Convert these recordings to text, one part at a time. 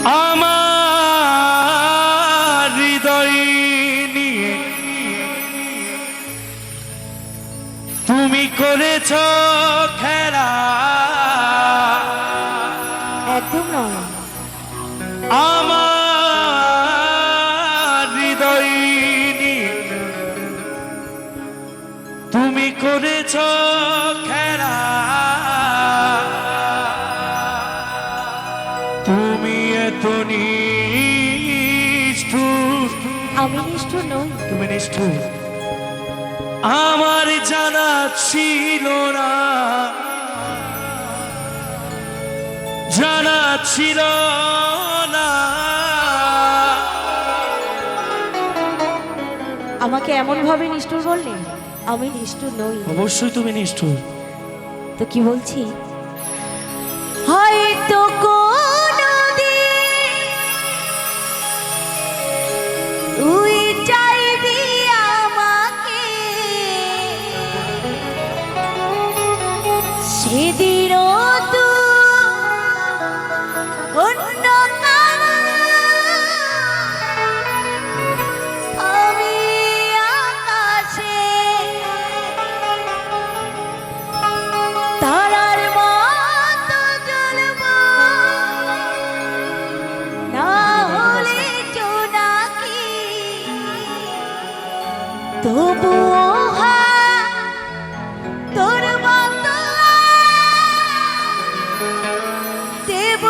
আমার হৃদয় নিয়ে তুমি করেছ খেলা। একদম নয়। আমার হৃদয় নিয়ে তুমি করেছ খেলা। তুমি এত নিষ্ঠুর। আমি নিষ্ঠুর নই। তুমি নিষ্ঠুর। আমার জানা ছিল না, জানা ছিল না। আমাকে এমন ভাবে নিষ্ঠুর বললেন? আমি নিষ্ঠুর নই। অবশ্যই তুমি নিষ্ঠুর। তো কি বলছি, হয়তো কোনদিন তুই চাইবি আমাকে, সেদিনও তো অন্য কারো আমি আকাশে তারার মতো জ্বলব, না হলে জোনাকি। তবুও তোর মতো দেব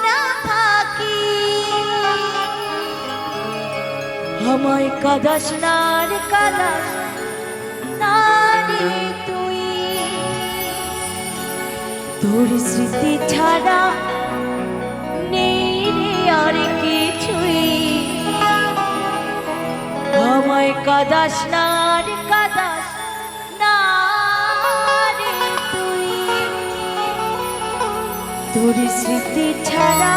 না ফাঁকি। আমায় কাদাস না রে, কাদাস না রে তুই। তোর স্মৃতি ছাড়া নেই রে আর কিছুই। আমায় কাদাস না রে, কাদাস না রে তুই। তোর স্মৃতি ছাড়া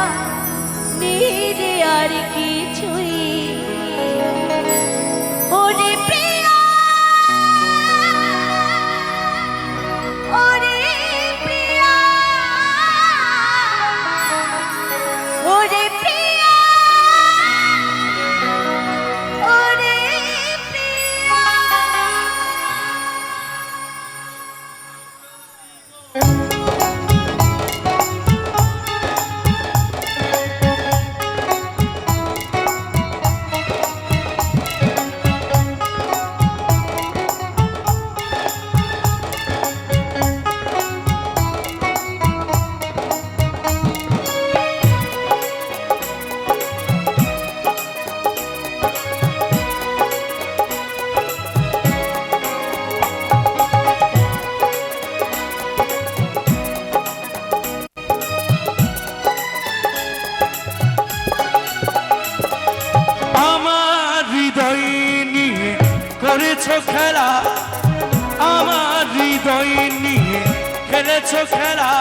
নেই রে আর কিছুই। ওরে প্রিয়া, ওরে প্রিয়া, ওরে প্রিয়া, ওরে প্রিয়া। আমার হৃদয় নিয়ে করেছ খেলা। আমার হৃদয় নিয়ে খেলেছ খেলা।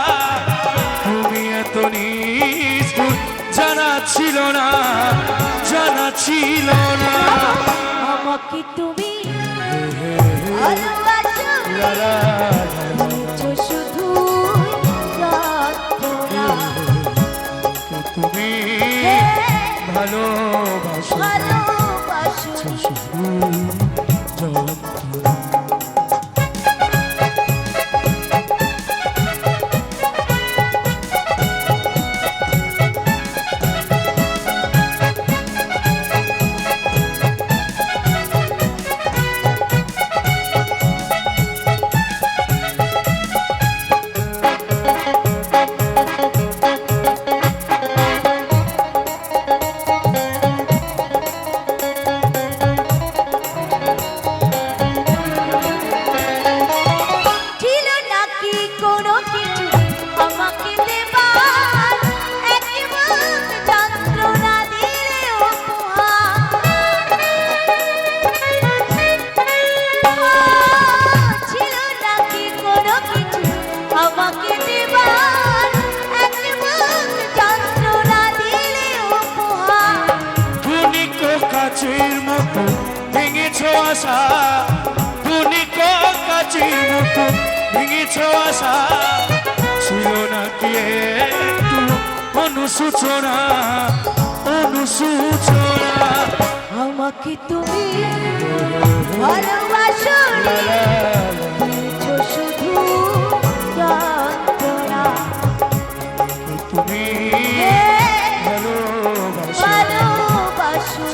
তুমি এত নিষ্ঠুর, জানা ছিল না, জানা ছিল না। আমাকে তুমি ভালোবাসো, বলেছো শুধু যন্ত্রণা। তুমি ভালোবাসো, ভালোবাসো শুধু যন্ত্রণা। ছিল নাকি কোনো কিছু আমাকে দেবার, একবার যন্ত্রণা দিলে উপহার। ছিল নাকি কোনো কিছু আমাকে দেবার, একবার যন্ত্রণা দিলে উপহার। ধনিক কাচের মতো ভেঙেছ আশা, ধনিক কাচের মতো ভেঙেছ আশা। ছিল নাকি একটু অনু অনুসূচনা অনুসূচনা আমাকে তুমি ভালোবাসো দিয়েছো শুধু যন্ত্রণা তুমি ভালোবাসো ভালোবাসো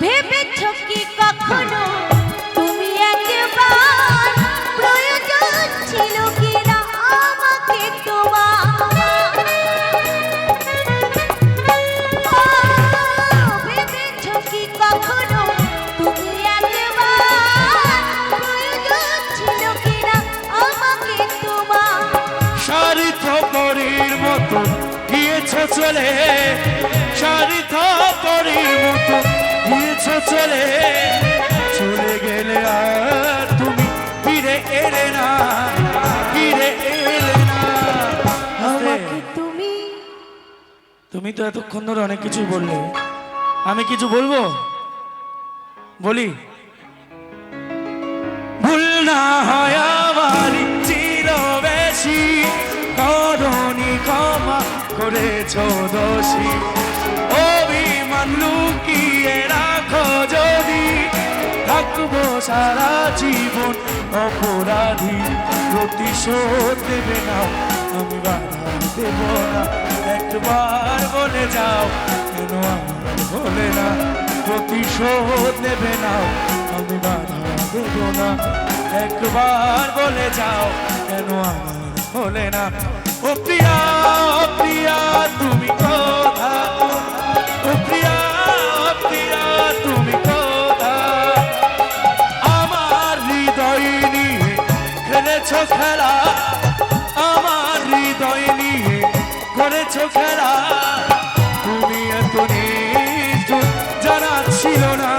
ভেবেছো কি কখনো তুমি একবার প্রয়োজন ছিল কিনা আমাকে তোমার ভেবেছো কি কখনো তুমি একবার প্রয়োজন ছিল কিনা আমাকে তোমার স্বার্থপরের মতো গিয়েছ চলে স্বার্থপরের মতো গিয়েছ চলে চলে গেলে আর তুমি ফিরে এলে না ফিরে এলে না আমাকে তুমি তুমি তো এতক্ষণ ধরে অনেক কিছু বললে আমি কিছু বলবো বলি ভুল না হয় আমার চির বেশি করনি ক্ষমা করেছ দোষী অভিমান লুকিয়ে রাখো যদি থাকবো সারা জীবন অপরাধী প্রতিশোধ দেবে না আমি বাধা দেব না একবার বলে যাও কেন আমার বলে না প্রতিশোধ নেবে না আমি বাধা দেব না একবার বলে যাও কেন আমার বলে না ও প্রিয়া তুমি কোথা ও প্রিয়া তুমি কোথা আমার হৃদয় নিয়ে খেলেছো খেলা আমার হৃদয় নিয়ে করেছো খেলা তুমি এত নিষ্ঠুর জানা ছিল না